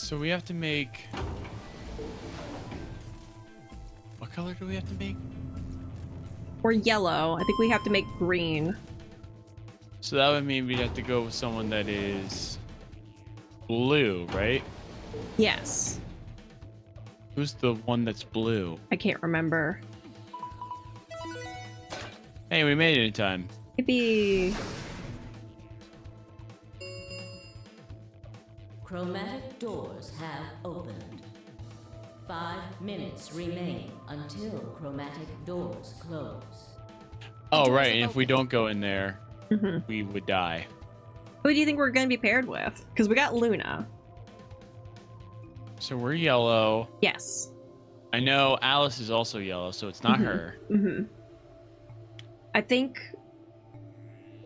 So we have to make... What color do we have to make? Or yellow. I think we have to make green. So that would mean we'd have to go with someone that is blue, right? Yes. Who's the one that's blue? I can't remember. Hey, we made it in time. Maybe... Chromatic doors have opened. 5 minutes remain until chromatic doors close. Oh, right. And if we don't go in there, Mm-hmm. we would die. Who do you think we're going to be paired with? Because we got Luna. So we're yellow. Yes. I know Alice is also yellow, so it's not her. Mm-hmm. I think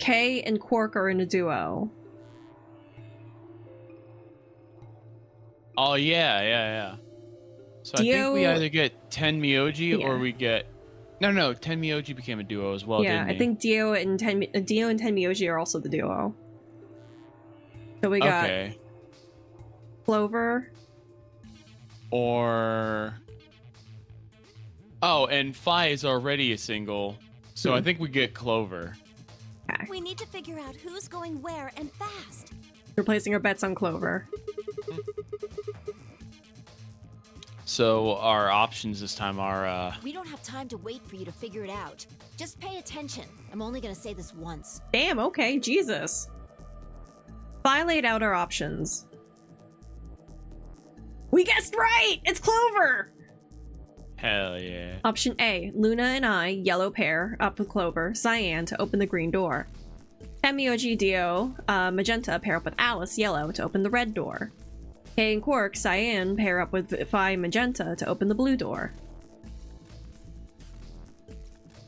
Kay and Quark are in a duo. Oh, yeah. So I Dio... think we either get Ten Myoji Yeah. or we get... No, Ten Myoji became a duo as well, Yeah, didn't he? I think Dio and Tenmyoji are also the duo. So we got Okay. Clover. Or... Oh, and Phi is already a single, so I think we get Clover. Okay. We need to figure out who's going where and fast. We're placing our bets on Clover. So our options this time are... We don't have time to wait for you to figure it out. Just pay attention. I'm only gonna say this once. Damn, okay, Jesus. Phi laid out our options. We guessed right! It's Clover! Hell yeah. Option A, Luna and I, yellow pair, up with Clover, cyan to open the green door. Tenmyoji Dio, magenta, pair up with Alice, yellow, to open the red door. Kay and Quark, cyan, pair up with Phi, magenta, to open the blue door.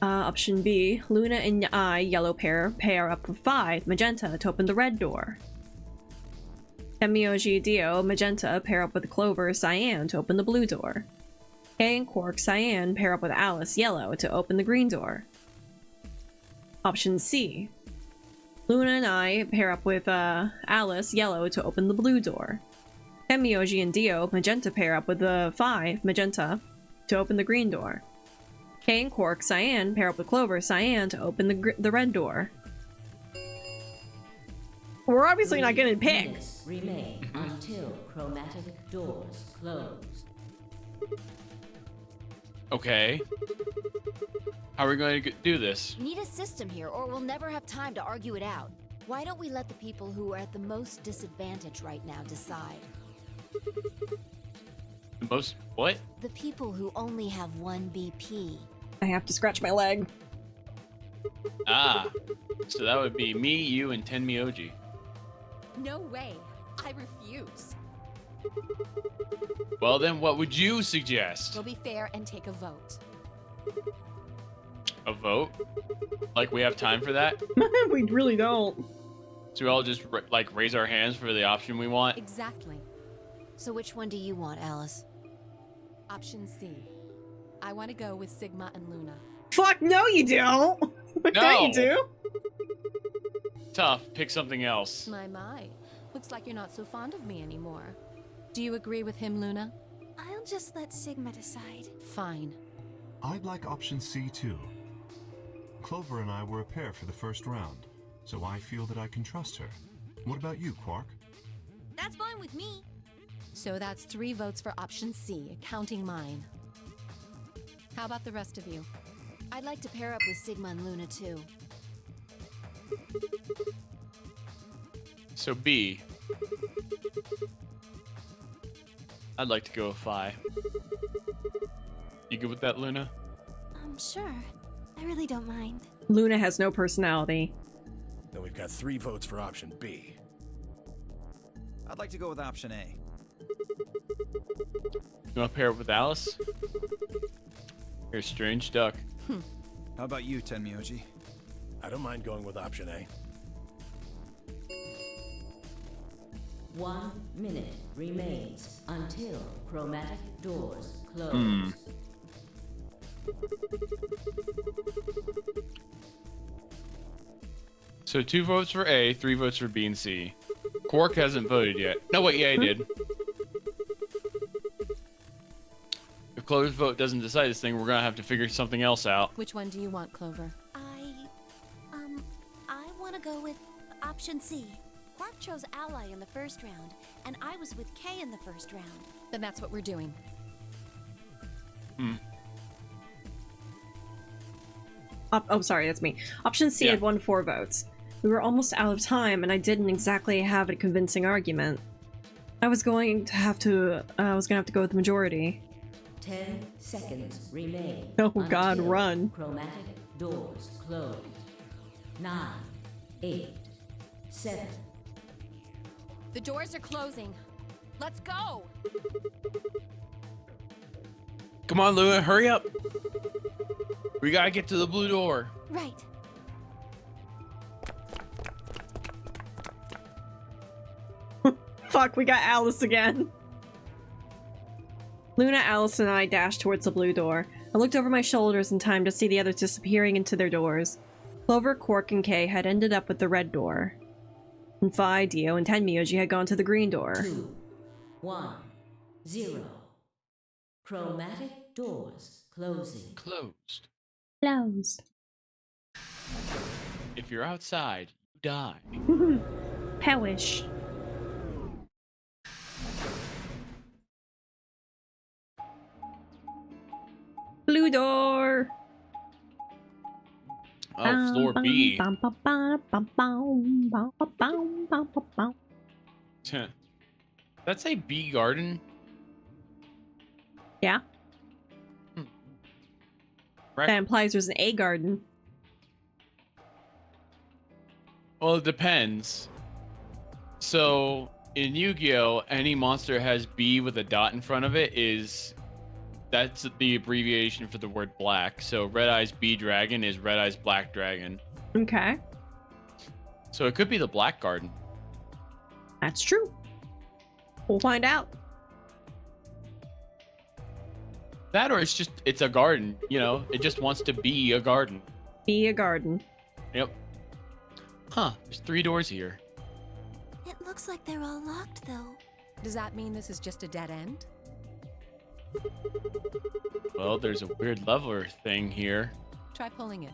Option B, Luna and I, yellow pair up with Phi, magenta, to open the red door. Tenmyoji Dio, magenta, pair up with Clover, cyan, to open the blue door. Kay and Quark, cyan, pair up with Alice, yellow, to open the green door. Option C, Luna and I pair up with Alice, yellow, to open the blue door. Tenmyoji and Dio, magenta, pair up with Phi, magenta, to open the green door. Kay and Quark, cyan, pair up with Clover, cyan, to open the red door. We're obviously not gonna pick. Minutes remain until chromatic doors close. Okay. How are we going to do this? We need a system here, or we'll never have time to argue it out. Why don't we let the people who are at the most disadvantage right now decide? The most... What? The people who only have 1 BP. I have to scratch my leg. Ah. So that would be me, you, and Tenmyoji. No way. I refuse. Well, then what would you suggest? We'll be fair and take a vote. A vote? Like we have time for that? We really don't. So we all just like raise our hands for the option we want? Exactly. So which one do you want, Alice? Option C. I want to go with Sigma and Luna. Fuck, no you don't! No. You do? Tough. Pick something else. My. Looks like you're not so fond of me anymore. Do you agree with him, Luna? I'll just let Sigma decide. Fine. I'd like option C too. Clover and I were a pair for the first round, so I feel that I can trust her. What about you, Quark? That's fine with me. So that's 3 votes for option C, counting mine. How about the rest of you? I'd like to pair up with Sigma and Luna too. So B. I'd like to go with Phi. You good with that, Luna? Sure. I really don't mind. Luna has no personality. Then we've got 3 votes for option B. I'd like to go with option A. You want to pair up with Alice? You're a strange duck. How about you, Tenmyoji? I don't mind going with option A. 1 minute remains until chromatic doors close. So 2 votes for A, 3 votes for B and C. Quark hasn't voted yet. No, wait, yeah, he did. Clover's vote doesn't decide this thing, we're gonna have to figure something else out. Which one do you want, Clover? I want to go with option C. Quark chose Ally in the first round, and I was with Kay in the first round. Then that's what we're doing. Oh, sorry, that's me. Option C had won 4 votes. We were almost out of time, and I didn't exactly have a convincing argument. I was going to have to go with the majority. 10 seconds remain. Oh God, until run. Chromatic doors closed. 9, 8, 7. The doors are closing. Let's go! Come on, Luna, hurry up. We gotta get to the blue door. Right. Fuck, we got Alice again. Luna, Alice, and I dashed towards the blue door. I looked over my shoulders in time to see the others disappearing into their doors. Clover, Quark, and Kay had ended up with the red door. And Phi, Dio, and Tenmyoji had gone to the green door. 2, 1, 0. Chromatic doors closing. Closed. Closed. If you're outside, you die. Hellish. Blue door. Oh, floor B. That's a bee garden. Yeah. Right. That implies there's an A garden. Well, it depends. So in Yu-Gi-Oh, any monster has B with a dot in front of it that's the abbreviation for the word black. So Red Eyes B Dragon is Red Eyes Black Dragon. Okay. So it could be the Black Garden. That's true. We'll find out. That or it's a garden, you know? It just wants to be a garden. Be a garden. Yep. Huh, there's 3 doors here. It looks like they're all locked, though. Does that mean this is just a dead end? Well, there's a weird leveler thing here. Try pulling it.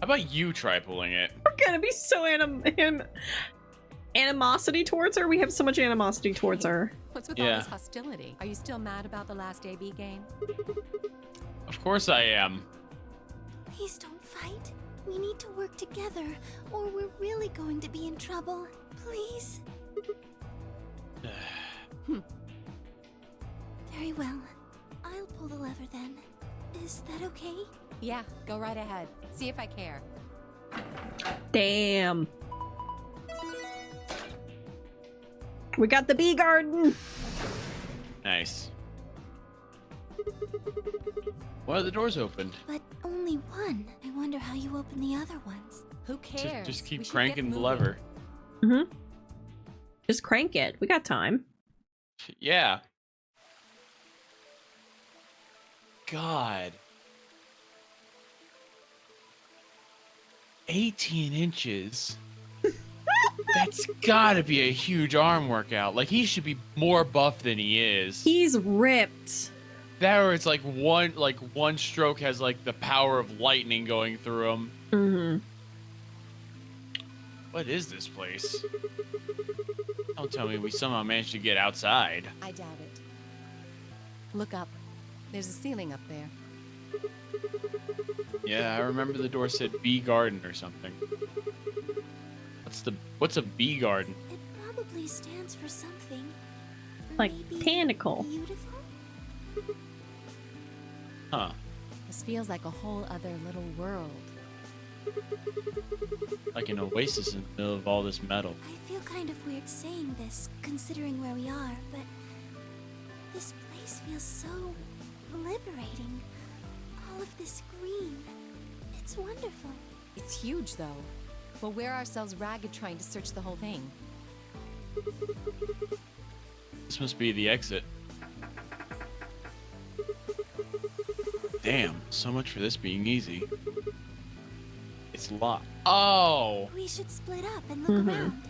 How about you try pulling it? We're gonna be so animosity towards her. We have so much animosity towards her. What's with all this hostility? Are you still mad about the last AB game? Of course I am. Please don't fight. We need to work together, or we're really going to be in trouble. Please. Very well. I'll pull the lever then. Is that okay? Yeah, go right ahead. See if I care. Damn. We got the bee garden. Nice. Why are the doors opened? But only one. I wonder how you open the other ones. Who cares? Just We keep should cranking get the moving. lever. Mm-hmm. Just crank it. We got time. Yeah. God. 18 inches. That's gotta be a huge arm workout. Like, he should be more buff than he is. He's ripped. That or it's like one stroke has like the power of lightning going through him. Mm-hmm. What is this place? Don't tell me we somehow managed to get outside. I doubt it. Look up. There's a ceiling up there. Yeah, I remember the door said bee garden or something. What's a bee garden? It probably stands for something. Like Maybe botanical. Beautiful? Huh. This feels like a whole other little world. Like an oasis in the middle of all this metal. I feel kind of weird saying this, considering where we are, but this place feels so liberating. All of this green. It's wonderful. It's huge, though. We'll wear ourselves ragged trying to search the whole thing. This must be the exit. Damn, so much for this being easy. It's locked. Oh! We should split up and look around.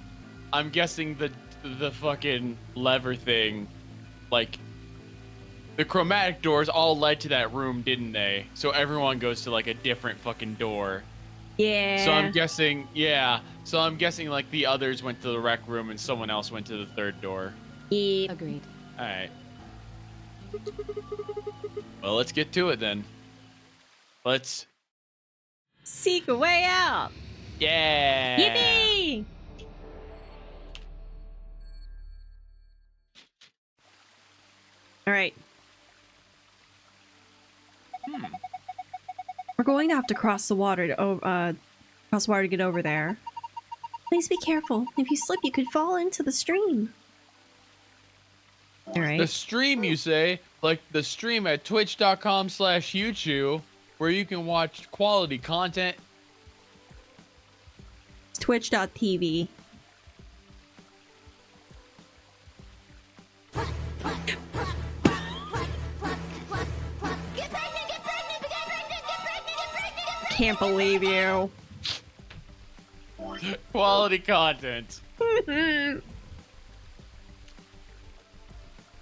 I'm guessing the fucking lever thing, like, the chromatic doors all led to that room, didn't they? So everyone goes to like a different fucking door. Yeah. So I'm guessing, yeah. So I'm guessing like the others went to the rec room and someone else went to the third door. Yeah. Agreed. All right. Well, let's get to it then. Let's. Seek a way out. Yeah. Yippee! All right. We're going to have to cross the water to get over there. Please be careful. If you slip, you could fall into the stream. All right. The stream, you say? Like the stream at twitch.com/YouTube, where you can watch quality content. It's twitch.tv. Can't believe you. Quality content.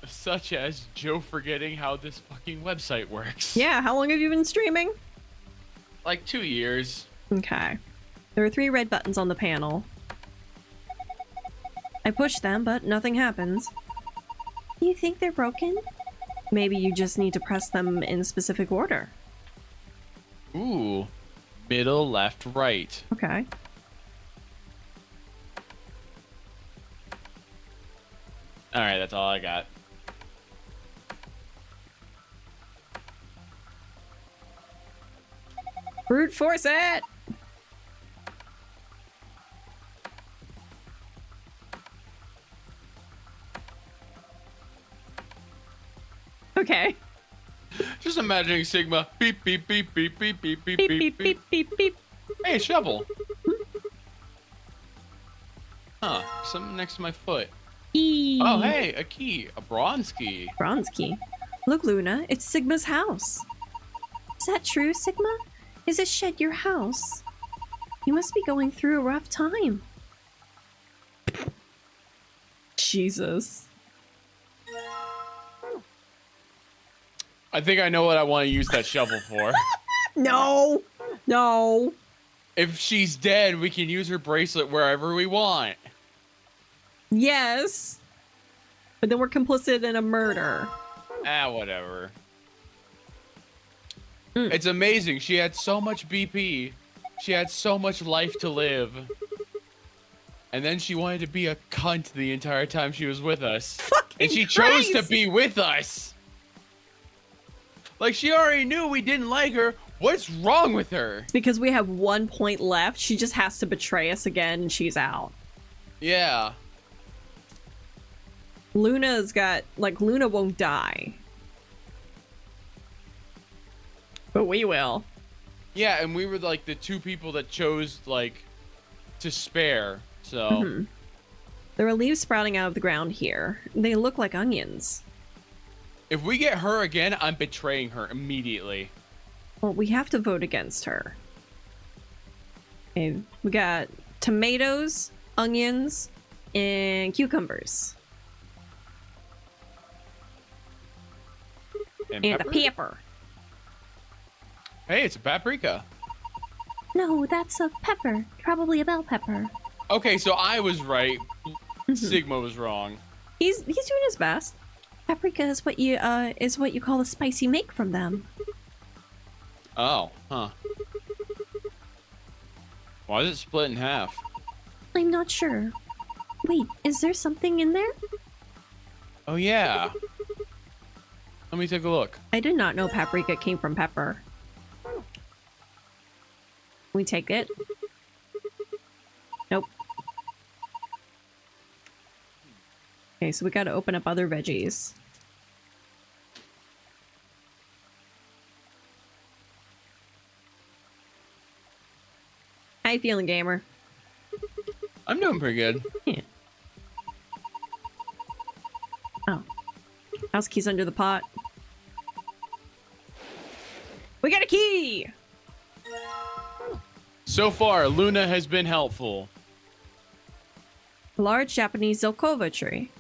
Such as Joe forgetting how this fucking website works. Yeah, how long have you been streaming? Like 2 years. Okay. There are 3 red buttons on the panel. I push them, but nothing happens. You think they're broken? Maybe you just need to press them in specific order. Ooh. Middle, left, right. Okay. Alright, that's all I got. Brute force it! Okay. Just imagining Sigma. Beep, beep, beep, beep, beep, beep, beep, Beep, beep, beep, beep, beep. Hey, shovel. Huh. Something next to my foot. Eee. Oh, hey, a key. A bronze key. Bronze key. Look, Luna, it's Sigma's house. Is that true, Sigma? Is this shed your house? You must be going through a rough time. Jesus. I think I know what I want to use that shovel for. No! No! If she's dead, we can use her bracelet wherever we want. Yes! But then we're complicit in a murder. Ah, whatever. It's amazing. She had so much BP. She had so much life to live. And then she wanted to be a cunt the entire time she was with us. Fucking And she chose to Christ! be with us. Like, she already knew we didn't like her. What's wrong with her? Because we have 1 point left, she just has to betray us again and she's out. Yeah. Luna's got, like, Luna won't die. But we will. Yeah, and we were, like, the 2 people that chose, like, to spare. So. There are leaves sprouting out of the ground here. They look like onions. If we get her again, I'm betraying her immediately. Well, we have to vote against her. Okay, we got tomatoes, onions, and cucumbers. And a pepper. Hey, it's a paprika. No, that's a pepper. Probably a bell pepper. Okay, so I was right. Sigma was wrong. He's doing his best. Paprika is what you call the spice you make from them. Oh, huh. Why is it split in half? I'm not sure. Wait, is there something in there? Oh, yeah. Let me take a look. I did not know paprika came from pepper. We take it. Nope. Okay, so we gotta open up other veggies. How you feeling, gamer? I'm doing pretty good. Yeah. Oh. House key's under the pot. We got a key! So far, Luna has been helpful. Large Japanese Zelkova tree.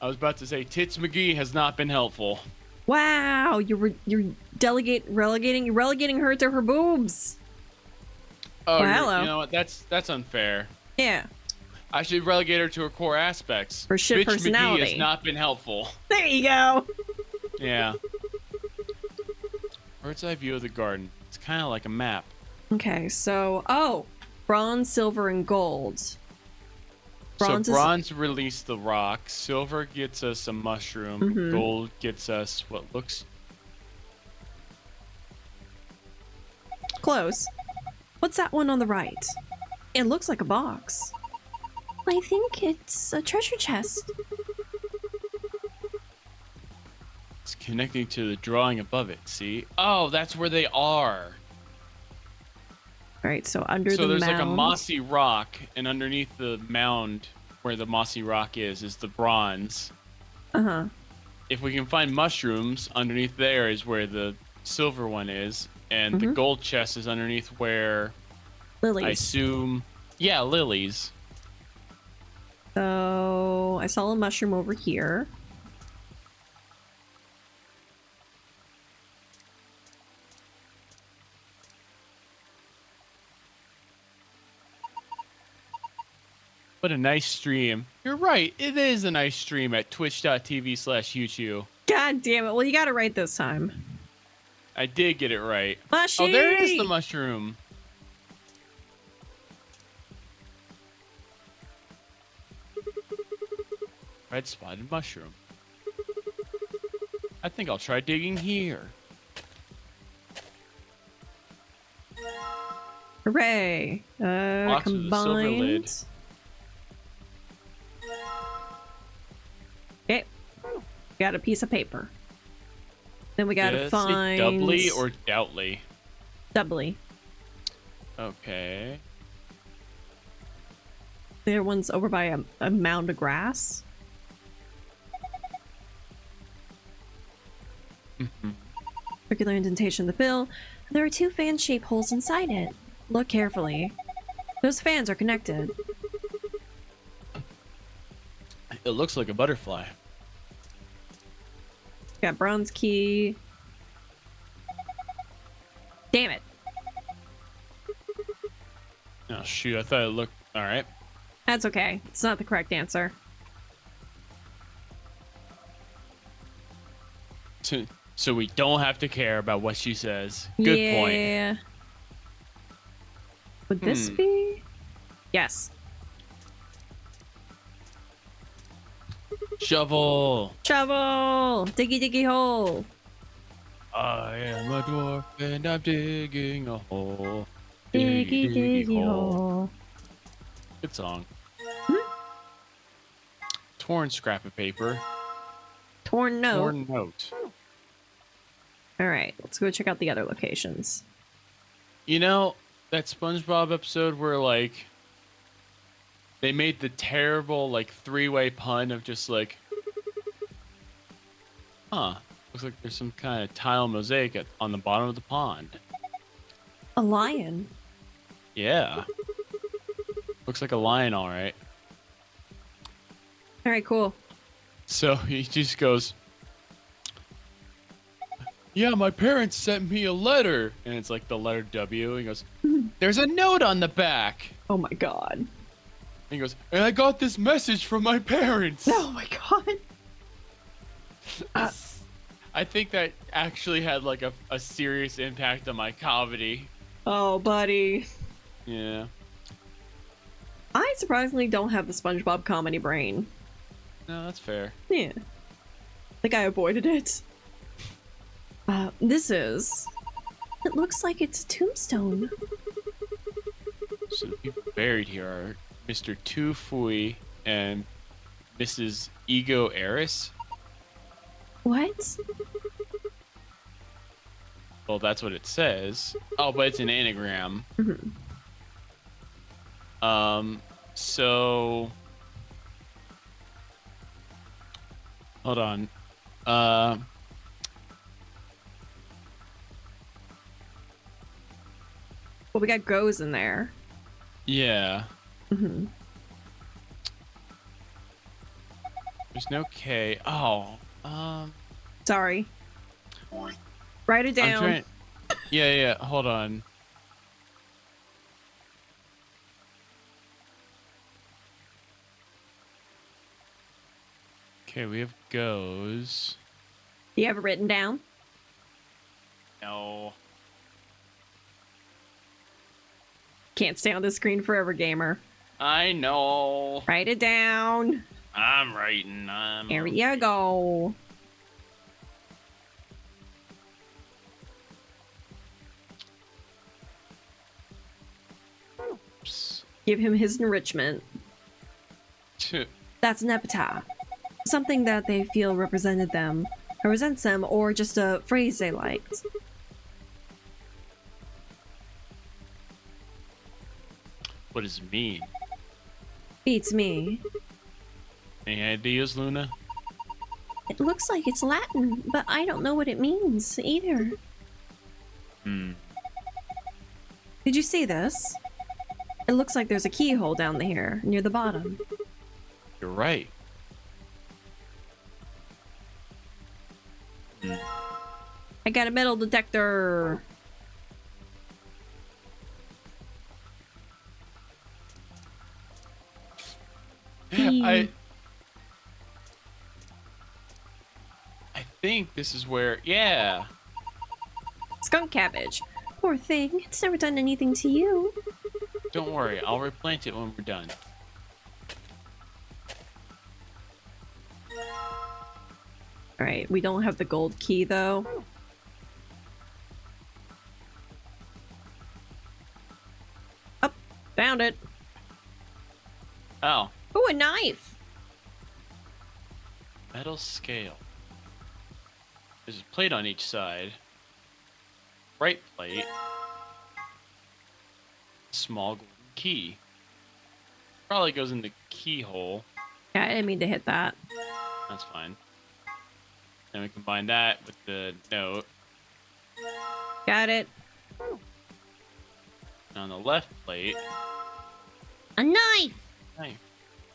I was about to say Tits McGee has not been helpful. Wow, you're relegating her to her boobs. Oh, Well, hello. you know what? That's unfair. Yeah, I should relegate her to her core aspects. her shit Bitch personality. McGee has not been helpful. There you go. Yeah. Bird's eye view of the garden. It's kind of like a map. Okay, so bronze, silver, and gold. So bronze released the rock, silver gets us a mushroom, gold gets us what looks Close. What's that one on the right? It looks like a box. I think it's a treasure chest. it's connecting to the drawing above it. See? Oh, that's where they are. All right, so under So the there's mound. like a mossy rock, and underneath the mound where the mossy rock is the bronze. Uh-huh. If we can find mushrooms, underneath there is where the silver one is, and the gold chest is underneath where Lilies. I assume, yeah, lilies. So I saw a mushroom over here. What a nice stream. You're right, it is a nice stream at twitch.tv/YouTube. God damn it. Well, you got it right this time. I did get it right. Mushy! Oh, there is the mushroom. Red spotted mushroom. I think I'll try digging here. Hooray. Box with a silver lid. Combined. Okay. Got a piece of paper. Then we gotta Did it say find... doubly or doubtly? Doubly. Okay. The other one's over by a mound of grass. Circular indentation in the bill. There are 2 fan-shaped holes inside it. Look carefully. Those fans are connected. It looks like a butterfly. Got bronze key. Damn it. Oh, shoot. I thought it looked... All right. That's okay. It's not the correct answer. So we don't have to care about what she says. Good point. Yeah. Would this be? Yes. Shovel. Shovel! Diggy diggy hole! I am a dwarf and I'm digging a hole. Diggy diggy hole. Good song. Torn scrap of paper. Torn note. Torn note. Alright, let's go check out the other locations. You know, that SpongeBob episode where, like, they made the terrible, like, 3-way pun of just, like, huh, looks like there's some kind of tile mosaic on the bottom of the pond. A lion. Yeah. Looks like a lion, all right. Alright, cool. So he just goes, yeah, my parents sent me a letter. And it's like the letter W. He goes, there's a note on the back. Oh my god. And he goes, and I got this message from my parents. Oh my god. I think that actually had like a serious impact on my comedy. Oh, buddy. Yeah. I surprisingly don't have the SpongeBob comedy brain. No, that's fair. Yeah. I think I avoided it. This is... It looks like it's a tombstone. So the people buried here are Mr. Tu Fui and Mrs. Ego Eris. What? Well, that's what it says. Oh, but it's an anagram. So... Hold on. Well, we got goes in there. Yeah. Mr. There's no K. Oh, Sorry. Write it I'm down. trying. Yeah. Hold on. Okay, we have goes. Do you have it written down? No. Can't stay on the screen forever, gamer. I know. Write it down. I'm writing. Here you go. Oops. Give him his enrichment. That's an epitaph. Something that they feel represented them, represents them, or just a phrase they liked. What does it mean? Beats me. Any ideas, Luna? It looks like it's Latin, but I don't know what it means either. Did you see this? It looks like there's a keyhole down here, near the bottom. You're right. I got a metal detector. Yeah, I think this is where. Yeah. Skunk cabbage. Poor thing. It's never done anything to you. Don't worry. I'll replant it when we're done. Alright, we don't have the gold key though. Up, found it. Oh, Ooh, a knife. metal scale. There's a plate on each side. Right plate. Small golden key. Probably goes in the keyhole. Yeah, I didn't mean to hit that. That's fine. Then we combine that with the note. Got it. And on the left plate. A knife. Knife.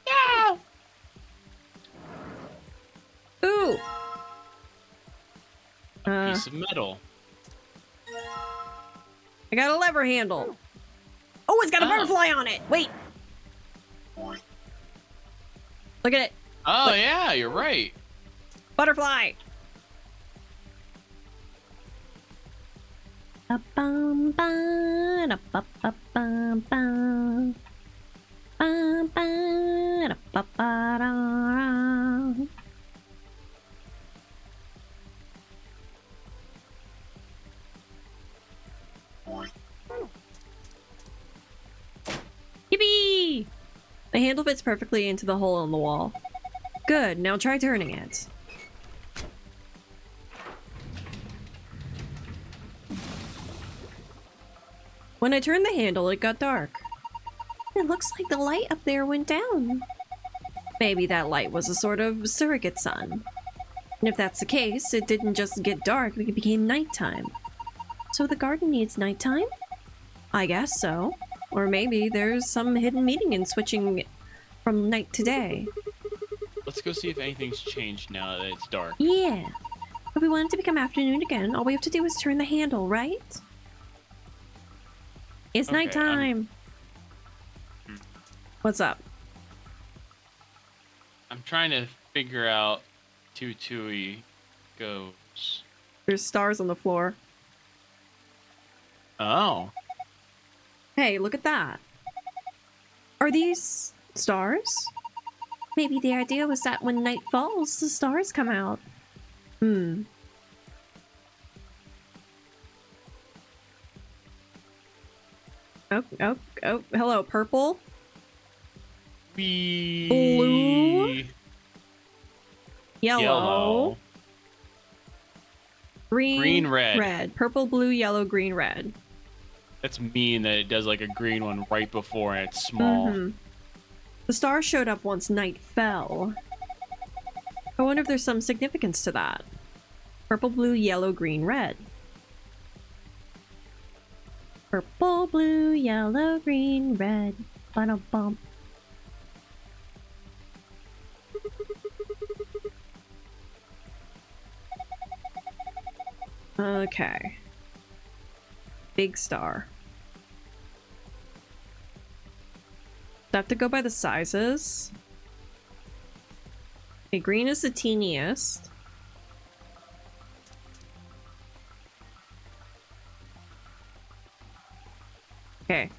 Yeah. Ooh. A piece of metal. I got a lever handle. Oh, it's got a butterfly on it. Wait. Look at it. Oh, Look. yeah, you're right. Butterfly. Ba-bum, ba-da-ba-ba-bum-bum. Ba-ba-da-ba-ba-da. Yippee! The handle fits perfectly into the hole in the wall. Good, now try turning it. When I turned the handle, it got dark. It looks like the light up there went down. Maybe that light was a sort of surrogate sun. And if that's the case, it didn't just get dark, it became nighttime. So the garden needs nighttime? I guess so. Or maybe there's some hidden meaning in switching from night to day. Let's go see if anything's changed now that it's dark. Yeah. If we want it to become afternoon again, all we have to do is turn the handle, right? It's Okay, nighttime. What's up? I'm trying to figure out Tutui goes. There's stars on the floor. Oh. Hey, look at that. Are these stars? Maybe the idea was that when night falls, the stars come out. Oh, hello, purple. Blue. Yellow. Green, red. Purple, blue, yellow, green, red. That's mean that it does like a green one right before and it's small. The stars showed up once night fell. I wonder if there's some significance to that. Purple, blue, yellow, green, red. Purple, blue, yellow, green, red. Ba-da-bum. Okay. Big star. Do I have to go by the sizes? Okay, green is the teeniest. Okay.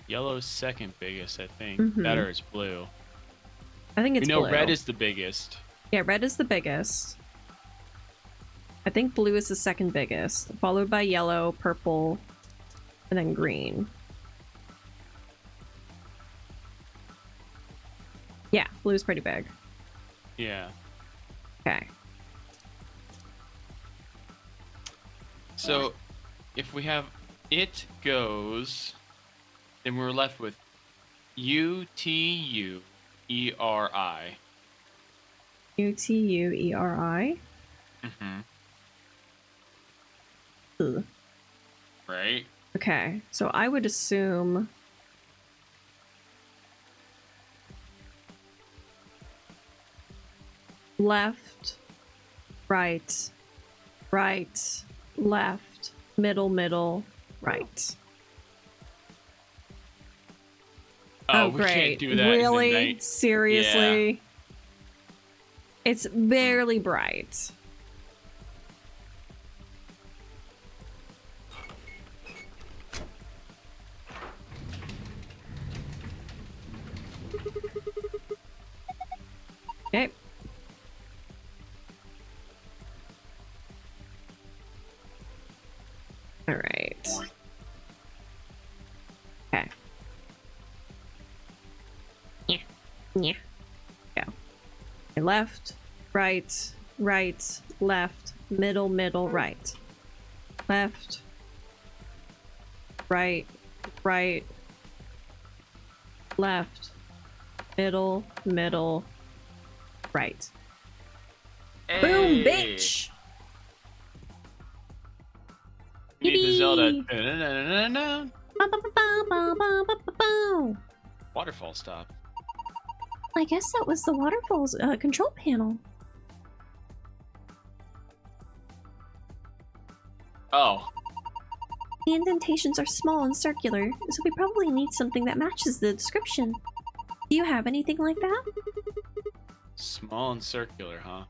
Yellow's second biggest, I think. Mhm. That or it's blue. I think We it's know blue. red is the biggest. Yeah, red is the biggest. I think blue is the second biggest, followed by yellow, purple, and then green. Yeah, blue's pretty big. Yeah. Okay. So, if we have it goes, then we're left with UTUERI. UTUERI. Mm-hmm. Ugh. Right? Okay, so I would assume left, right, right, left, middle, right. Oh, we great. can't do that. in the Really? night. Seriously? It's barely bright. Okay. All right. Okay. Yeah. Yeah. Go. Okay, left, right, right, left, middle, right. Left, right, right, left, middle, right. Boom, Hey! bitch! We need the Zelda. Yippee! Da-na-na-na-na. Ba-ba-ba-ba-ba-ba-ba-ba. Waterfall stop. I guess that was the waterfall's control panel. Oh. The indentations are small and circular, so we probably need something that matches the description. Do you have anything like that? Small and circular, huh?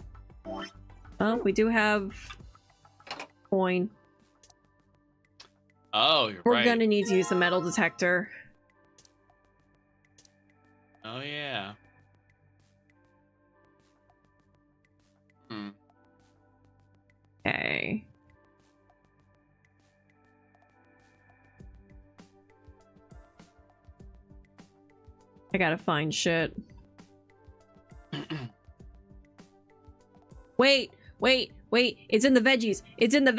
Oh, we do have coin. Oh, you're We're right. gonna need to use the metal detector. Oh, yeah. Hmm. Okay. I gotta find shit. Wait! It's in the veggies! It's in the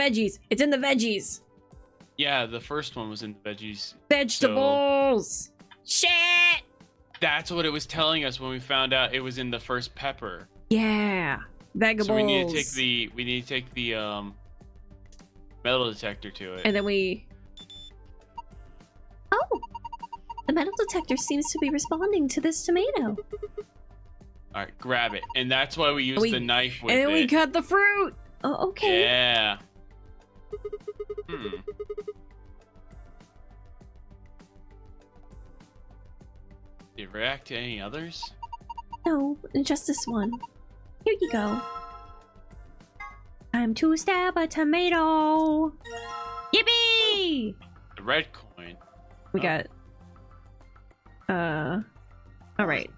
veggies! Yeah, the first one was in the veggies. Vegetables! Shit! That's what it was telling us when we found out it was in the first pepper. Yeah! Vegetables! So we need to take the metal detector to it. And then we... Oh! The metal detector seems to be responding to this tomato. All right, grab it. And that's why we use the knife with and then it. we cut the fruit! Oh, okay. Yeah. Did it react to any others? No, just this one. Here you go. Time to stab a tomato! Yippee! The red coin. We got... Alright.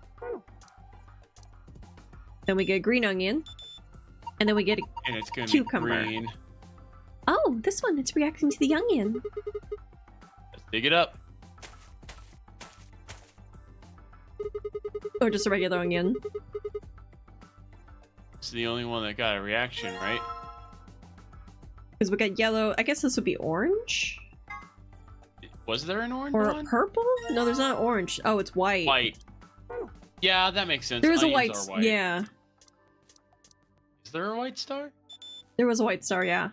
Then we get a green onion. And then we get a... And it's gonna Cucumber. be green. Oh, this one, it's reacting to the onion. Let's dig it up. Or just a regular onion. It's the only one that got a reaction, right? Because we got yellow. I guess this would be orange? Was there an orange Or one? purple? No, there's not orange. Oh, it's white. White. Yeah, that makes sense. There is a Onions white, are yeah. Is there a white star? There was a white star, yeah.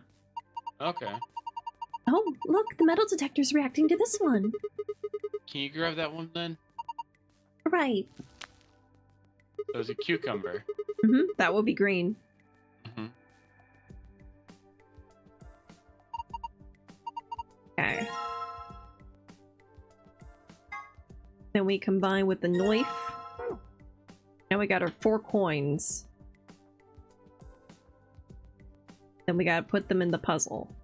Okay. Oh, look, the metal detector's reacting to this one. Can you grab that one then? Right. There's a cucumber. That will be green. Okay. Then we combine with the knife. Now we got our 4 coins. Then we gotta put them in the puzzle.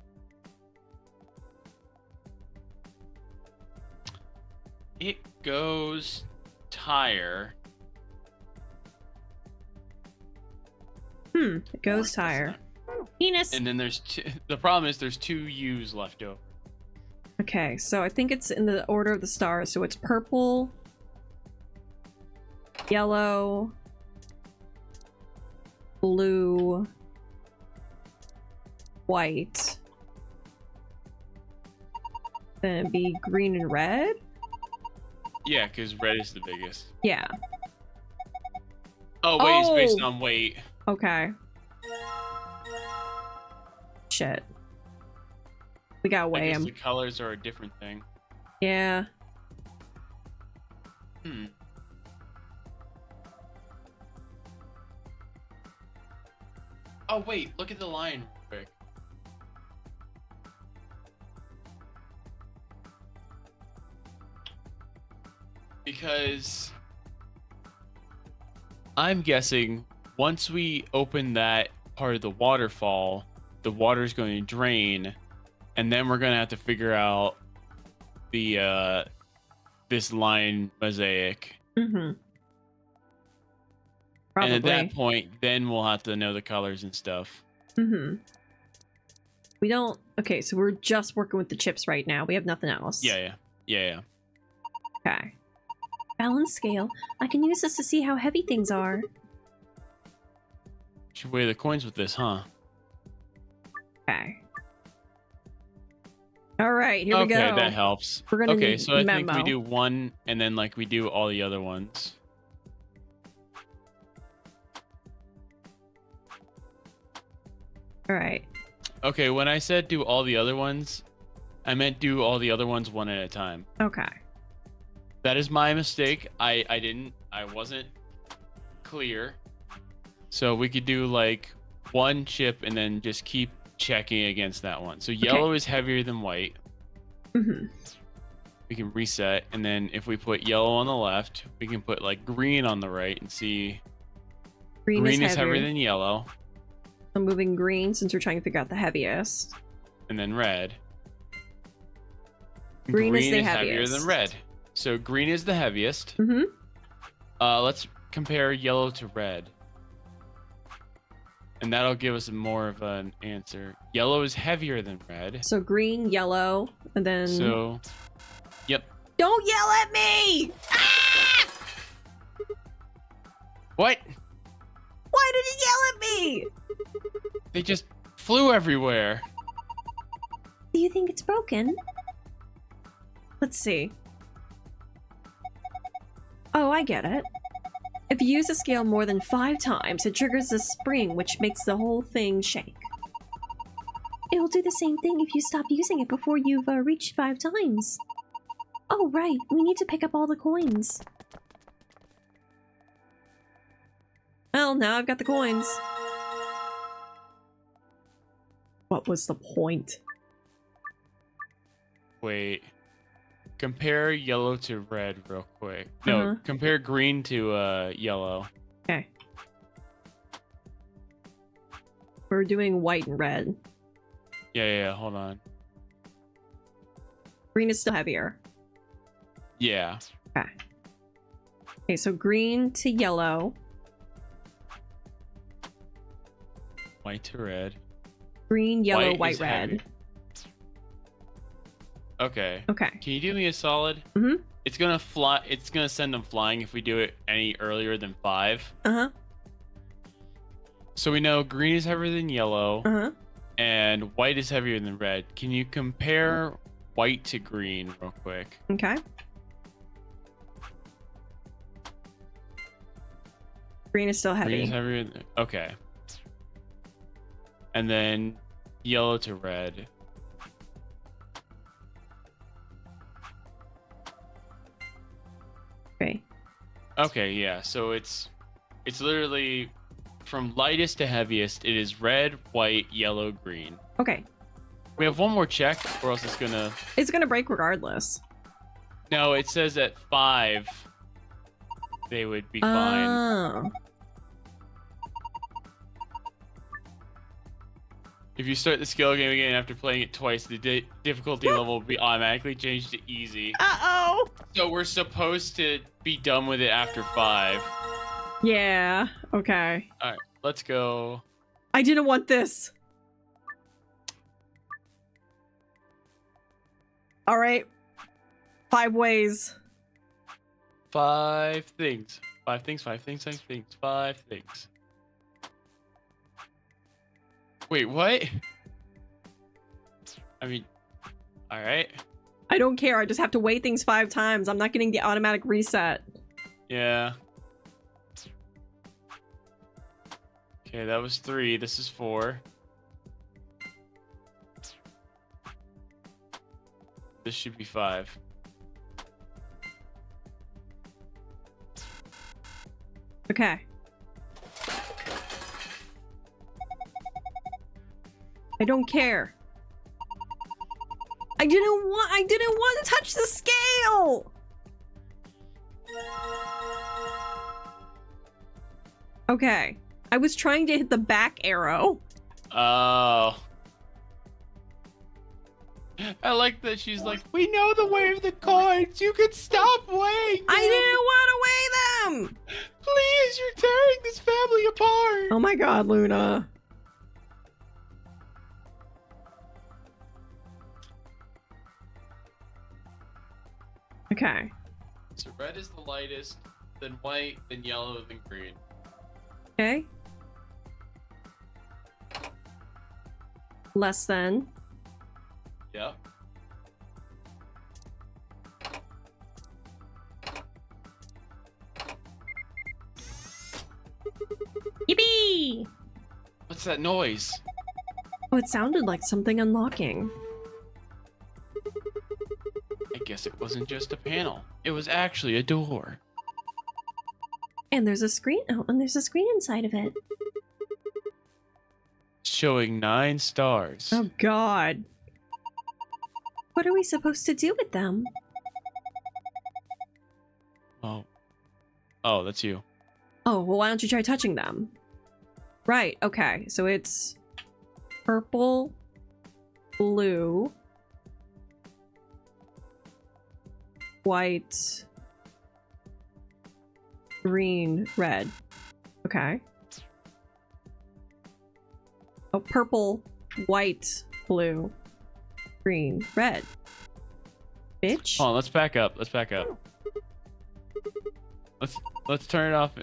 It goes tire. It goes tire. Penis! And then there's two, the problem is there's 2 U's left over. Okay, so I think it's in the order of the stars. So it's purple, yellow, blue, white. Then it'd be green and red? Yeah, because red is the biggest. Yeah. Oh, wait, it's based Oh! on weight. Okay. Shit. We gotta I weigh guess them. the colors are a different thing. Yeah. Hmm. Oh, wait, look at the line real quick. Because I'm guessing once we open that part of the waterfall, the water's going to drain, and then we're going to have to figure out the this line mosaic. Mm-hmm. Probably. And at that point, then we'll have to know the colors and stuff. Mm-hmm. We don't... Okay, so we're just working with the chips right now. We have nothing else. Yeah. Okay. Balance scale. I can use this to see how heavy things are. Should weigh the coins with this, huh? Okay. All right, here we go. Okay, that helps. We're gonna Okay, need so I memo. think we do one, and then like we do all the other ones. All right. Okay, when I said do all the other ones, I meant do all the other ones one at a time. Okay. That is my mistake. I wasn't clear. So we could do like one chip and then just keep checking against that one. So yellow is heavier than white. Mm-hmm. We can reset, and then if we put yellow on the left, we can put like green on the right and see Green is heavier. heavier than yellow, I'm moving green since we're trying to figure out the heaviest. and then red. Green is the heavier heaviest. than red. So green is the heaviest. Mm-hmm. Let's compare yellow to red. And that'll give us more of an answer. Yellow is heavier than red. So green, yellow, and then... So, yep. Don't yell at me! Ah! What? Why did you yell at me? They just flew everywhere. Do you think it's broken? Let's see. Oh, I get it. If you use the scale more than 5 times, it triggers a spring, which makes the whole thing shake. It'll do the same thing if you stop using it before you've reached 5 times. Oh, right. We need to pick up all the coins. Well, now I've got the coins. What was the point? Wait. Compare yellow to red real quick. No, compare green to yellow. Okay. We're doing white and red. Yeah, hold on. Green is still heavier. Yeah. Okay. Okay, so green to yellow. White to red. Green, yellow, white, is red. heavy. Okay. Okay. Can you do me a solid? Mm-hmm. It's gonna fly. It's gonna send them flying if we do it any earlier than 5. Uh-huh. So we know green is heavier than yellow, Uh-huh. and white is heavier than red. Can you compare white to green real quick? Okay. Green is still Green heavy. is heavier than, okay. And then yellow to red. Okay. Okay, yeah. So it's literally from lightest to heaviest. It is red, white, yellow, green. Okay. We have one more check, or else it's gonna. It's gonna break regardless. No, it says at 5 they would be fine. Oh. If you start the skill game again after playing it twice, the difficulty level will be automatically changed to easy. Uh-oh. So we're supposed to be done with it after 5. Yeah. Okay. All right, let's go. I didn't want this. All right. 5 ways. 5 things. 5 things. 5 things. 5 things. 5 things. Wait, what? I mean, all right. I don't care. I just have to weigh things 5 times. I'm not getting the automatic reset. Yeah. Okay, that was 3. This is 4. This should be 5. Okay. I don't care. I didn't want to touch the scale. Okay. I was trying to hit the back arrow. Oh. I like that she's like, we know the way of the coins. You can stop weighing them. I didn't want to weigh them. Please, you're tearing this family apart. Oh my god, Luna. Okay. So red is the lightest, then white, then yellow, then green. Okay. Less than. Yep. Yippee! What's that noise? Oh, it sounded like something unlocking. I guess it wasn't just a panel. It was actually a door. And there's a screen. Oh, and there's a screen inside of it. Showing 9 stars. Oh god. What are we supposed to do with them? Oh. Oh, that's you. Oh, well, why don't you try touching them? Right, okay. So it's purple, blue, white, green, red. Okay. Oh, purple, white, blue, green, red. Bitch. Hold on, let's back up. Let's back up. Let's turn it off.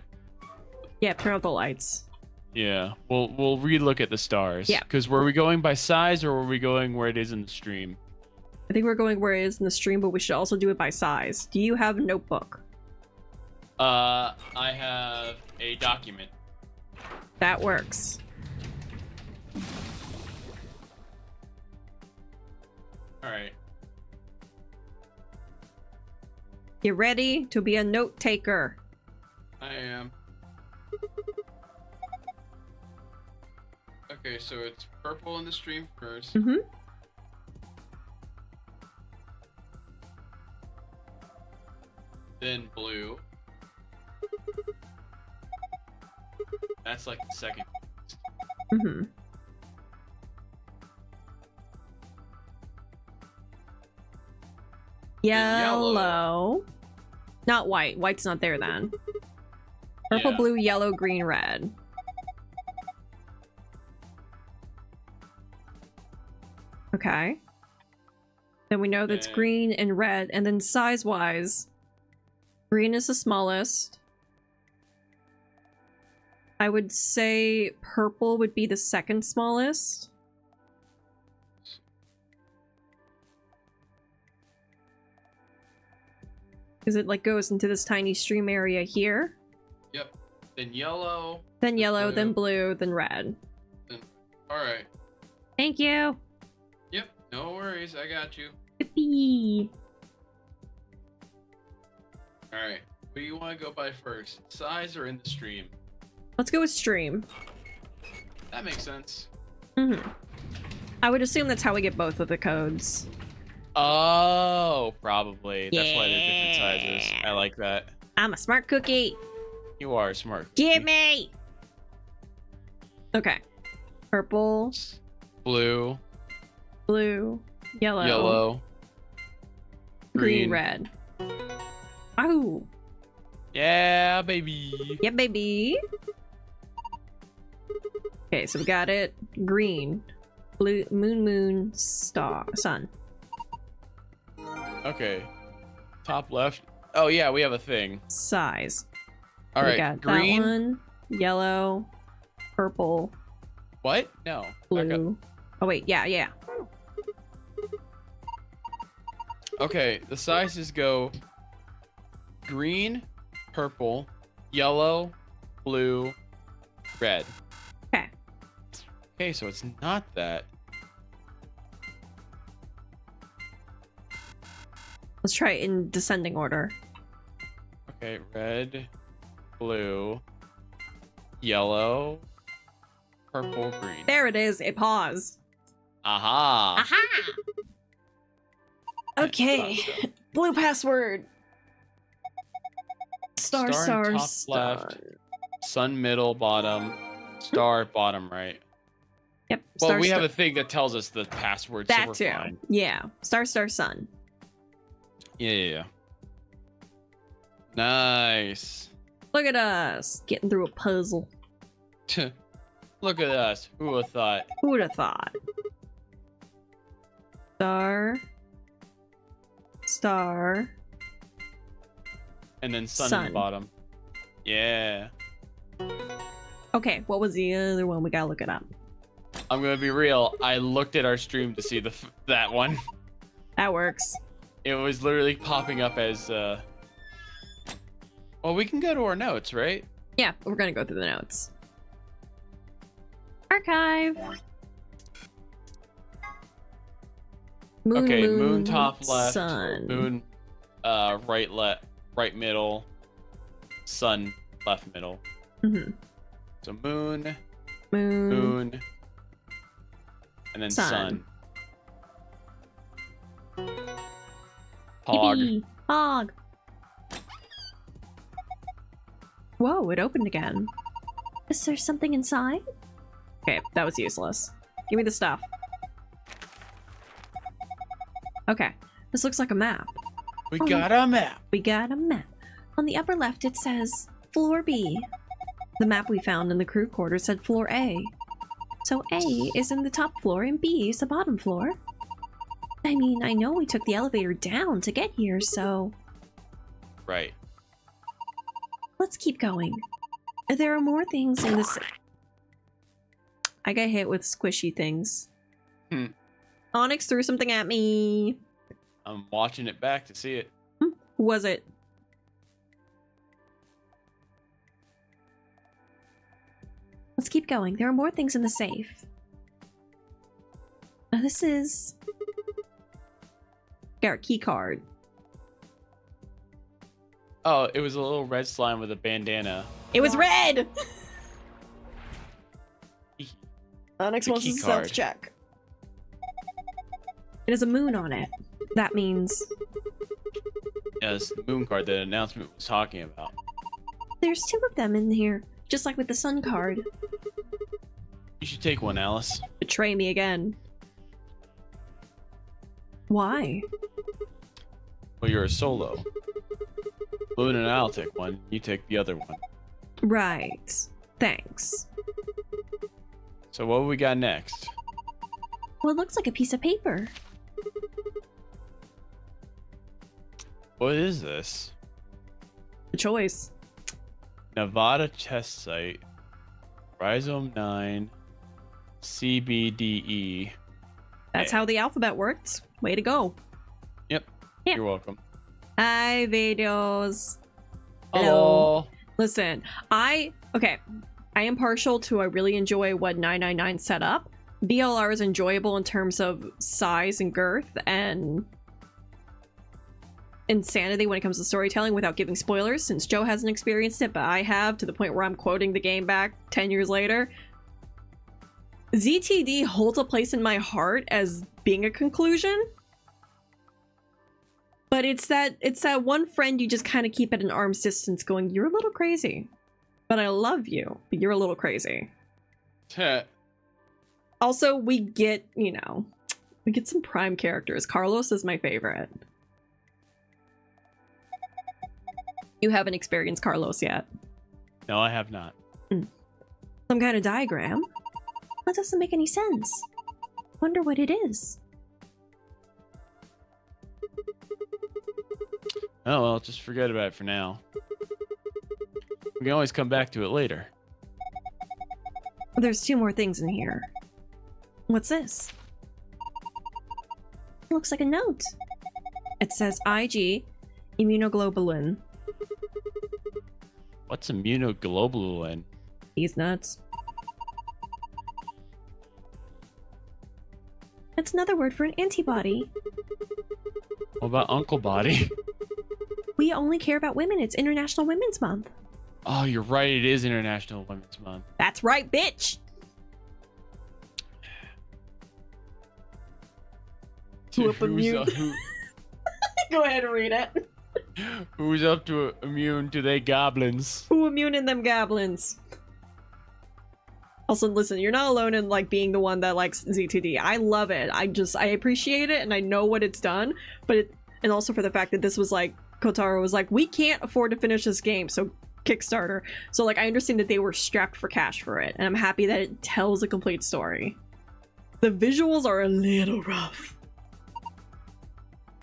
Yeah, turn out the lights. Yeah, we'll relook at the stars. Yeah. Because were we going by size or were we going where it is in the stream? I think we're going where it is in the stream, but we should also do it by size. Do you have a notebook? I have a document. That works. All right. Get ready to be a note taker. I am. Okay, so it's purple in the stream first. Mm-hmm. Then blue. That's like the second. Mm-hmm. Yellow. Not white. White's not there then. Purple, Yeah. blue, yellow, green, red. Okay. Then we know that's Okay. green and red. And then size-wise, green is the smallest. I would say purple would be the second smallest. Because it like goes into this tiny stream area here. Yep. Then yellow. Then yellow, blue. then blue, then red. All right. Thank you. Yep. No worries. I got you. Yippee. All right. What do you want to go by first? Size or in the stream? Let's go with stream. That makes sense. Mm-hmm. I would assume that's how we get both of the codes. Oh, probably. That's why they're different sizes. I like that. I'm a smart cookie. You are smart. Give me! Okay. Purple, Blue, blue, yellow, yellow, green, green. red. Oh, Yeah, baby. yeah, baby. Okay, so we got it. Green, blue, moon, star, sun. Okay. Top left. Oh yeah, we have a thing. Size. All We right. got Green. that one, yellow, purple, What? No. Back up. blue. Oh wait, yeah. Okay, the sizes go green, purple, yellow, blue, red. Okay. Okay, so it's not that. Let's try it in descending order. Okay, red, blue, yellow, purple, green. There it is. It paused. Aha. Aha! Okay. Blue password. Star, in star, top star. left, sun middle, bottom, star bottom right. Yep. Well, Star, we star. have a thing that tells us the password, so That we're too. fine. Yeah. Star, star, sun. Yeah. Nice. Look at us getting through a puzzle. Look at us. Who would have thought? Who would have thought? Star, star. And then sun, in Sun. the bottom. Yeah. Okay, what was the other one? We gotta look it up. I'm gonna be real. I looked at our stream to see that one. That works. It was literally popping up as. Well, we can go to our notes, right? Yeah, we're gonna go through the notes. Archive. Moon, Okay, moon top left, sun. moon right middle, sun left middle. Mhm. So moon, Moon. moon, and then Sun. Hog. Yippee. Hog. Whoa, it opened again. Is there something inside? Okay, that was useless. Give me the stuff. Okay, this looks like a map. We got a map. We got a map. On the upper left, it says Floor B. The map we found in the crew quarters said Floor A. So A is in the top floor and B is the bottom floor. I mean, I know we took the elevator down to get here, so Right. let's keep going. There are more things in this. I got hit with squishy things. Hmm. Onyx threw something at me. I'm watching it back to see it. Who was it? Let's keep going. There are more things in the safe. Now this is... Got our key card. Oh, it was a little red slime with a bandana. It was red! Onyx The wants key a card. self-check. It has a moon on it. That means Yes, the moon card that announcement was talking about. there's two of them in here, just like with the sun card. You should take one, Alice. Betray me again. Why? Well, you're a solo. Balloon and I'll take one. You take the other one. Right. Thanks. So what we got next? Well, it looks like a piece of paper. What is this? A choice. Nevada test site. Rhizome 9. CBDE. That's how the alphabet works. Way to go. Yep. Yeah. You're welcome. Hi, videos. Hello. Listen, I am partial to, I really enjoy what 999 set up. BLR is enjoyable in terms of size and girth and insanity when it comes to storytelling without giving spoilers, since Joe hasn't experienced it, but I have, to the point where I'm quoting the game back 10 years later. ZTD holds a place in my heart as being a conclusion. But it's that one friend you just kind of keep at an arm's distance going, you're a little crazy. But I love you, but you're a little crazy. Also, we get, you know, we get some prime characters. Carlos is my favorite. You haven't experienced Carlos yet. No, I have not. Some kind of diagram? That doesn't make any sense. Wonder what it is. Oh, well, just forget about it for now. We can always come back to it later. There's 2 more things in here. What's this? Looks like a note. It says IG immunoglobulin. What's immunoglobulin? These nuts. It's another word for an antibody. What about Uncle Body? We only care about women. It's International Women's Month. Oh, you're right. It is International Women's Month. That's right, bitch. Who's, immune? Go ahead and read it. who's up to immune to they goblins? Who immune in them goblins? Also, listen, you're not alone in like being the one that likes ZTD. I love it. I appreciate it, and I know what it's done. But and also for the fact that this was like Kotaro was like, we can't afford to finish this game, so Kickstarter. So like I understand that they were strapped for cash for it, and I'm happy that it tells a complete story. The visuals are a little rough.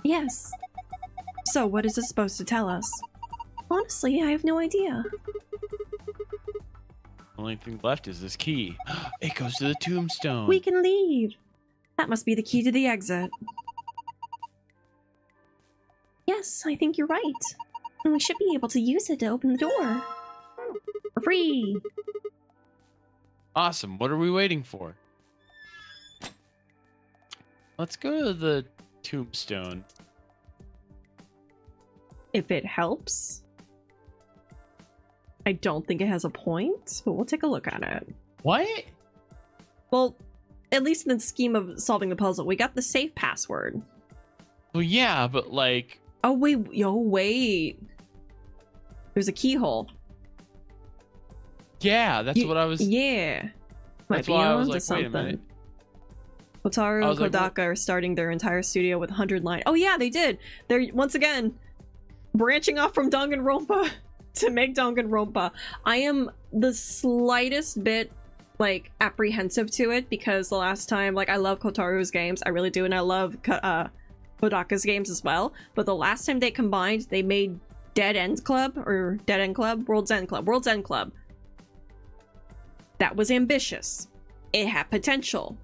Yes. So what is this supposed to tell us? Honestly, I have no idea. Only thing left is this key. It goes to the tombstone. We can leave. That must be the key to the exit. Yes, I think you're right. And we should be able to use it to open the door. For free. Awesome. What are we waiting for? Let's go to the tombstone. If it helps. I don't think it has a point, but we'll take a look at it. What? Well, at least in the scheme of solving the puzzle, we got the safe password. Well, yeah, but like... Oh, wait. Yo, wait. There's a keyhole. Yeah, that's what I was... Yeah. Might That's be why I was onto like, wait a something. minute. Kotaro I and was like, Kodaka are starting their entire studio with 100 line. Oh yeah, they did. They're once again branching off from Danganronpa to make Danganronpa. I am the slightest bit like apprehensive to it because the last time, like, I love Kotaro's games, I really do, and I love Kodaka's games as well. But the last time they combined, they made World's End Club. That was ambitious. It had potential.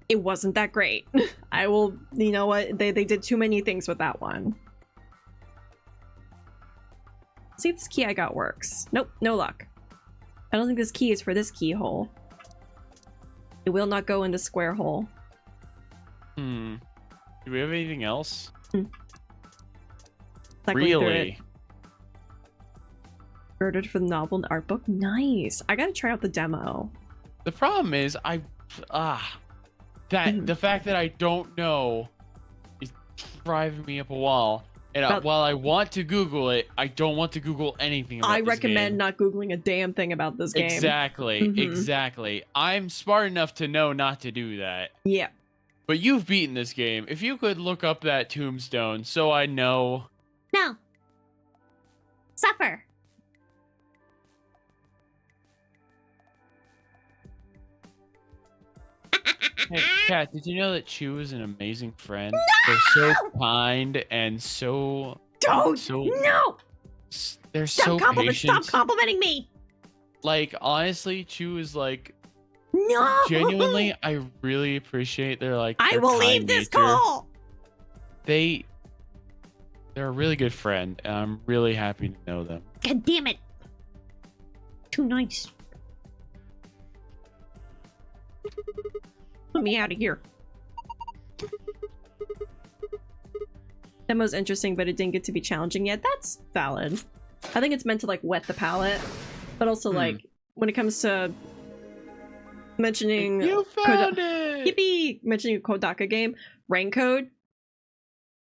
It wasn't that great. I will, you know what, they did too many things with that one. See if this key I got works. Nope, no luck. I don't think this key is for this keyhole. It will not go in the square hole. Do we have anything else? Really? Ordered for the novel and art book? Nice. I gotta try out the demo. The problem is, the fact that I don't know is driving me up a wall. And while I want to Google it, I don't want to Google anything about I this recommend game. not Googling a damn thing about this game. Exactly, exactly. I'm smart enough to know not to do that. Yeah. But you've beaten this game. If you could look up that tombstone so I know. No. Suffer. Hey, Kat, did you know that Chu is an amazing friend? No! They're so kind and so... Don't! So, No! They're so patient. Stop complimenting me! Like, honestly, Chu is like... No! Genuinely, I really appreciate their, like, I their will kind leave this nature. call! They're a really good friend, and I'm really happy to know them. God damn it. Too nice. Let me out of here. Demo's interesting, but it didn't get to be challenging yet. That's valid. I think it's meant to like wet the palate, but also like when it comes to mentioning You found it. Yippee! Mentioning a Kodaka game, Rain Code,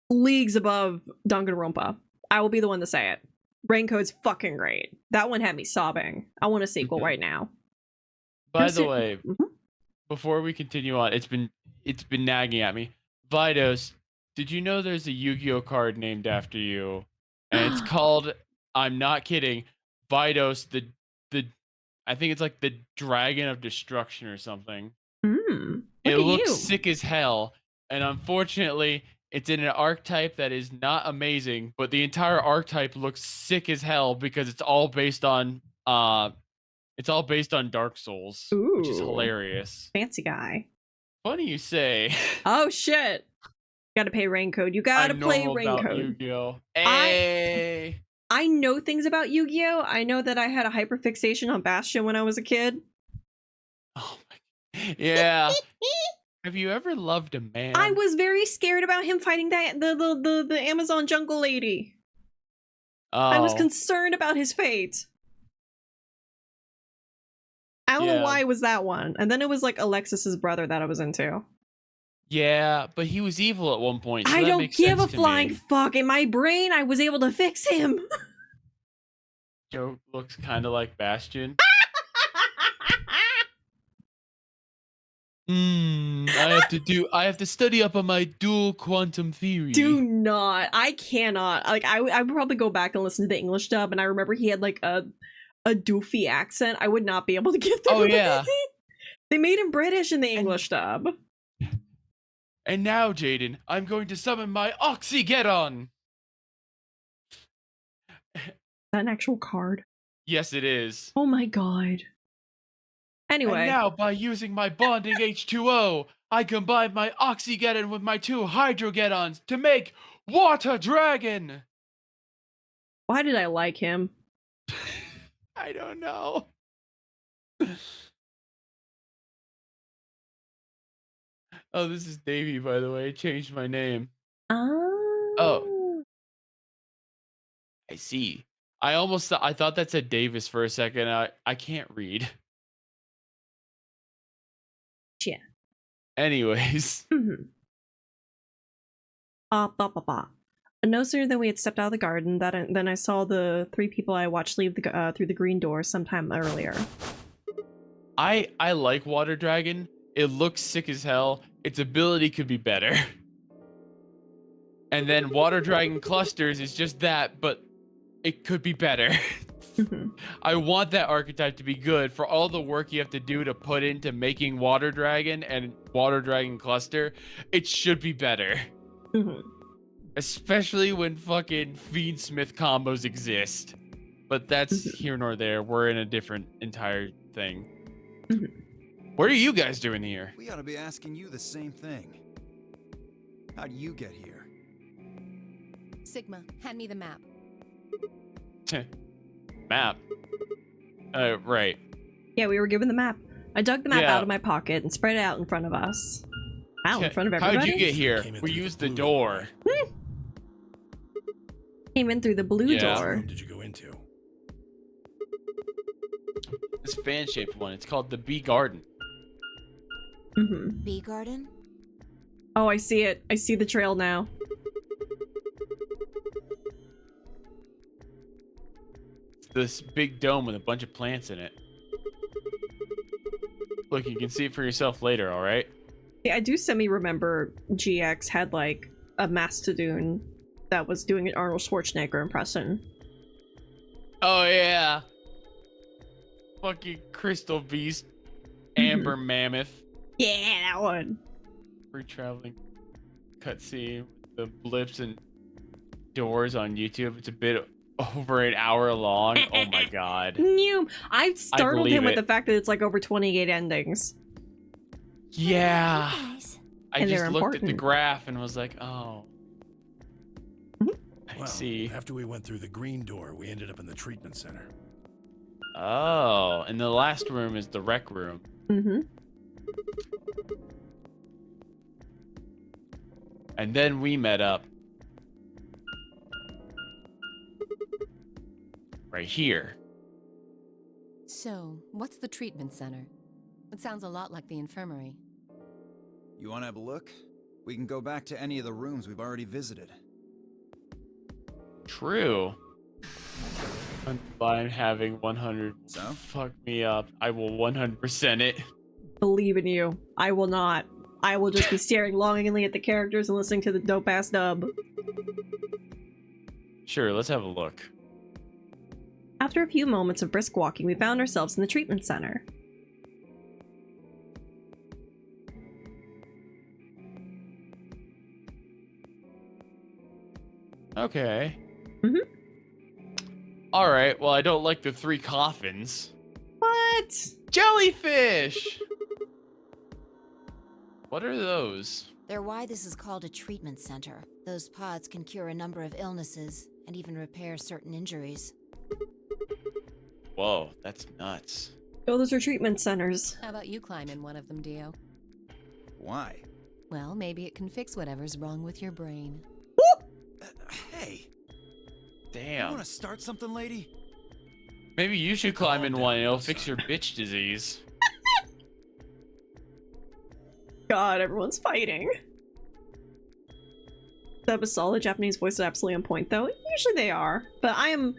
leagues above Danganronpa. I will be the one to say it. Rain Code's fucking great. That one had me sobbing. I want a sequel right now. By Who's the it- way, Mhm. before we continue on, it's been nagging at me. Vidos, did you know there's a Yu-Gi-Oh card named after you, and it's called, I'm not kidding, Vidos the I think it's like the Dragon of Destruction or something. Look It at looks you. sick as hell, and unfortunately, it's in an archetype that is not amazing, but the entire archetype looks sick as hell because it's all based on Dark Souls, which is Ooh. hilarious. Fancy guy. Funny you say. Oh shit. Gotta pay Rain Code. You gotta I know play Rain about Code. Yu-Gi-Oh. Hey. I know things about Yu-Gi-Oh! I know that I had a hyperfixation on Bastion when I was a kid. Oh my. Yeah. Have you ever loved a man? I was very scared about him fighting the Amazon jungle lady. I was Oh. concerned about his fate. I don't know Yeah. why it was that one. And then it was like Alexis's brother that I was into. Yeah, but he was evil at one point. So I that don't makes give a sense to flying me. fuck. In my brain, I was able to fix him. Joe looks kind of like Bastion. I have to study up on my dual quantum theory. Do not. I cannot. Like, I would probably go back and listen to the English dub, and I remember he had like a doofy accent. I would not be able to get through. Oh yeah. They made him British in the English dub. And now, Jaden, I'm going to summon my Oxygeddon. Is that an actual card? Yes, it is. Oh my god. Anyway. And now, by using my bonding H2O, I combine my Oxygeddon with my 2 Hydrogeddons to make Water Dragon. Why did I like him? I don't know. Oh, this is Davey, by the way. I changed my name. Oh. I see. I thought that said Davis for a second. I can't read. Yeah. Anyways. No sooner than we had stepped out of the garden than I saw the 3 people I watched leave through the green door sometime earlier. I like Water Dragon. It looks sick as hell. Its ability could be better. And then Water Dragon Clusters is just that, but it could be better. I want that archetype to be good for all the work you have to do to put into making Water Dragon and Water Dragon Cluster. It should be better. Especially when fucking Feedsmith combos exist. But that's here nor there. We're in a different entire thing. What are you guys doing here? We ought to be asking you the same thing. How'd you get here? Sigma, hand me the map. Map. Right. Yeah, we were given the map. I dug the map Yeah. out of my pocket and spread it out in front of us. Out in front of everybody? How'd you get here? Came in We through the used the blue door. Came in through the blue Yeah. Which door. room did you go into? This fan-shaped one. It's called the Bee Garden. Bee garden? Oh, I see it. I see the trail now. It's this big dome with a bunch of plants in it. Look, you can see it for yourself later, alright? Yeah, I do semi-remember GX had, like, a Mastodon that was doing an Arnold Schwarzenegger impression. Oh, yeah. Fucking Crystal Beast. Amber Mammoth. Yeah, that one. Free traveling cutscene. The blips and doors on YouTube. It's a bit over an hour long. Oh my god. New. I startled him believe with it. the fact that it's like over 28 endings. Yeah. Guys, I And just they're looked at the important. graph and was like, oh. I Well, see. after we went through the green door, we ended up in the treatment center. Oh, and the last room is the rec room. And then we met up. Right here. So, what's the treatment center? It sounds a lot like the infirmary. You want to have a look? We can go back to any of the rooms we've already visited. True. I'm fine having 100. So? Fuck me up. I will 100% it. Believe in you. I will not. I will just be staring longingly at the characters and listening to the dope-ass dub. Sure, let's have a look. After a few moments of brisk walking, we found ourselves in the treatment center. Okay. Mm-hmm. Alright, well, I don't like the 3 coffins. What? Jellyfish! What are those? They're why this is called a treatment center. Those pods can cure a number of illnesses and even repair certain injuries. Whoa, that's nuts. Oh, those are treatment centers. How about you climb in one of them, Dio? Why? Well, maybe it can fix whatever's wrong with your brain. Hey! You Damn. want to start something, lady? Maybe you should climb in Calm one down, and it'll son. fix your bitch disease. God, everyone's fighting. That was solid. Japanese voice is absolutely on point, though. Usually they are. But I'm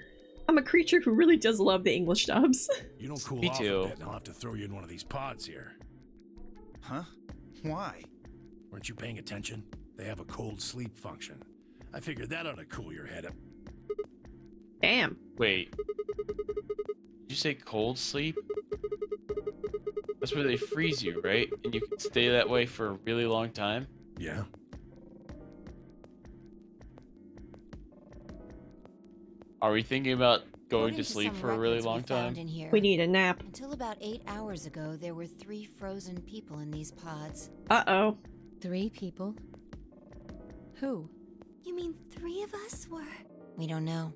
a creature who really does love the English dubs. You don't cool Me off too. a bit and I'll have to throw you in one of these pods here. Huh? Why? Weren't you paying attention? They have a cold sleep function. I figured that ought to cool your head up. Damn. Wait. Did you say cold sleep? That's where they freeze you, right? And you can stay that way for a really long time? Yeah? Are we thinking about going According to sleep some for a really records we long found time? in here, We need a nap. Until about 8 hours ago, there were 3 frozen people in these pods. Uh-oh. 3 people? Who? You mean 3 of us were? We don't know.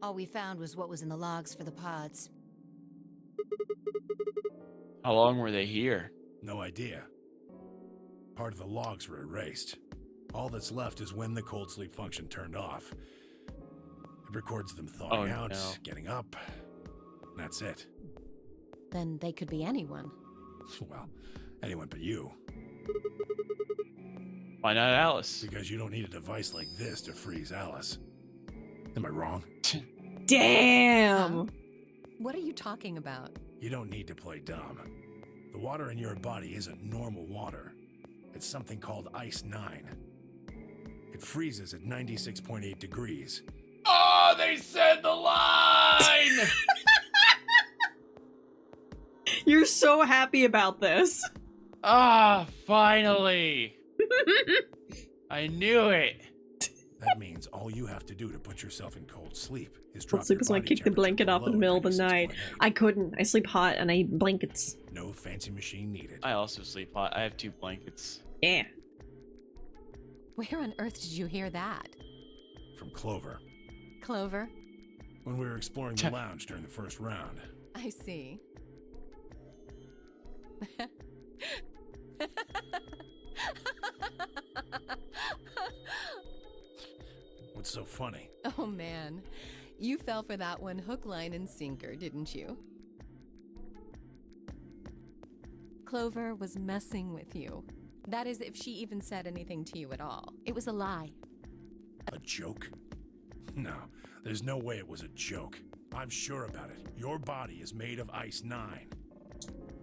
All we found was what was in the logs for the pods. How long were they here? No idea. Part of the logs were erased. All that's left is when the cold sleep function turned off. It records them thawing Oh, out, no. getting up. That's it. Then they could be anyone. Well, anyone but you. Why not Alice? Because you don't need a device like this to freeze Alice. Am I wrong? Damn. What are you talking about? You don't need to play dumb. The water in your body isn't normal water. It's something called Ice 9. It freezes at 96.8 degrees. Oh, they said the line! You're so happy about this. Ah, finally! I knew it. That means all you have to do to put yourself in cold sleep is drop Let's see your if I body kick the temperature blanket off in the below middle of the night. 96.8. I couldn't. I sleep hot and I eat blankets. No fancy machine needed. I also sleep hot. I have 2 blankets. Yeah. Where on earth did you hear that? From Clover. Clover? When we were exploring the lounge during the first round. I see. What's so funny? Oh man, you fell for that one hook, line, and sinker, didn't you? Clover was messing with you. That is, if she even said anything to you at all. It was a lie. A joke? No, there's no way it was a joke. I'm sure about it. Your body is made of Ice 9.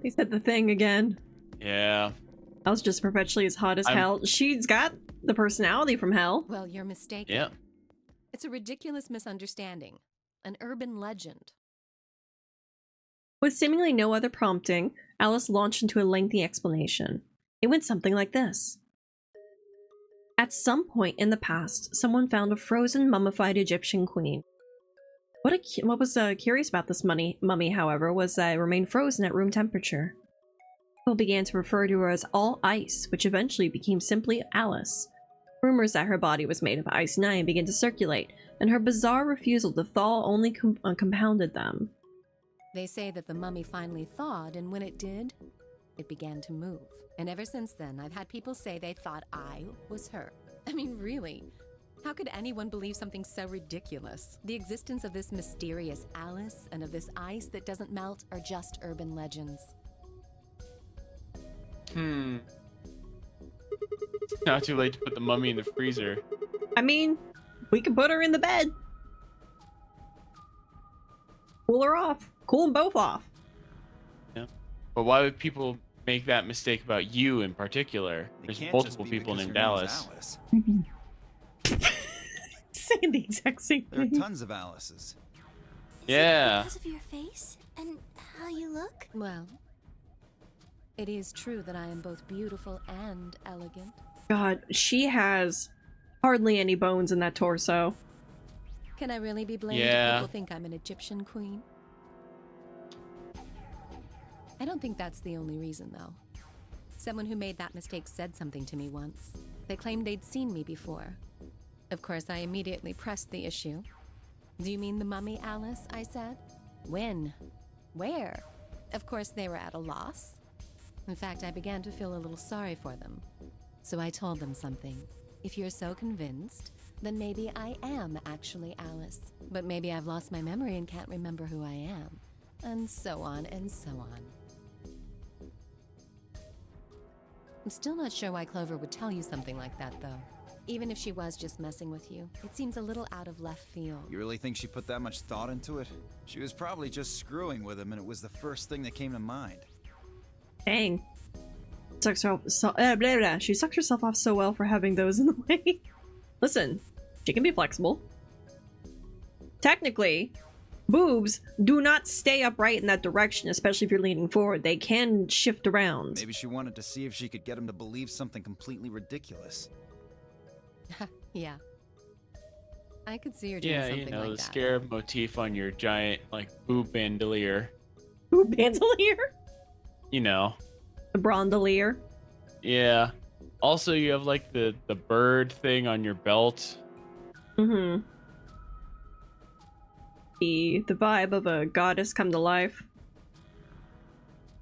They said the thing again. Yeah. I was just perpetually as hot as I'm- hell. She's got the personality from hell. Well, you're mistaken. Yeah. It's a ridiculous misunderstanding. An urban legend. With seemingly no other prompting, Alice launched into a lengthy explanation. It went something like this. At some point in the past, someone found a frozen, mummified Egyptian queen. What was curious about this mummy, however, was that it remained frozen at room temperature. People began to refer to her as All Ice, which eventually became simply Alice. Rumors that her body was made of Ice 9 began to circulate, and her bizarre refusal to thaw only compounded them. They say that the mummy finally thawed, and when it did, it began to move. And ever since then, I've had people say they thought I was her. I mean, really? How could anyone believe something so ridiculous? The existence of this mysterious Alice and of this ice that doesn't melt are just urban legends. It's not too late to put the mummy in the freezer. I mean, we could put her in the bed. Cool her off. Cool them both off. Yeah. But why would people make that mistake about you in particular? It There's can't multiple just be people because named your name's Alice. Alice. Saying the exact same There are thing. tons of Alices. Is Yeah. it because of your face and how you look? Well, it is true that I am both beautiful and elegant. God, she has hardly any bones in that torso. Can I really be blamed Yeah. if people think I'm an Egyptian queen? I don't think that's the only reason, though. Someone who made that mistake said something to me once. They claimed they'd seen me before. Of course, I immediately pressed the issue. Do you mean the mummy, Alice? I said. When? Where? Of course, they were at a loss. In fact, I began to feel a little sorry for them. So I told them something. If you're so convinced, then maybe I am actually Alice. But maybe I've lost my memory and can't remember who I am. And so on and so on. I'm still not sure why Clover would tell you something like that, though. Even if she was just messing with you, it seems a little out of left field. You really think she put that much thought into it? She was probably just screwing with him, and it was the first thing that came to mind. Dang. Sucks her blah, blah. She sucks herself off so well for having those in the way. Listen, she can be flexible. Technically, boobs do not stay upright in that direction, especially if you're leaning forward. They can shift around. Maybe she wanted to see if she could get him to believe something completely ridiculous. Yeah. I could see her doing Yeah, something you know, like the that. scarab motif on your giant, like, boob bandolier. Boob bandolier? You know. The brondelier? Yeah. Also, you have, like, the bird thing on your belt. Mm-hmm. The vibe of a goddess come to life.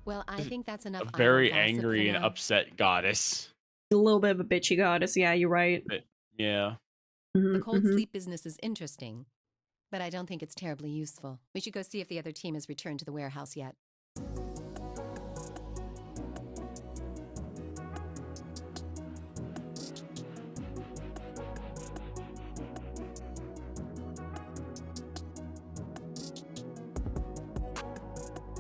Well, I think that's enough. A very idle gossip angry for and now. upset goddess. A little bit of a bitchy goddess, yeah, you're right. But, yeah. Mhm, The cold mhm. sleep business is interesting, but I don't think it's terribly useful. We should go see if the other team has returned to the warehouse yet.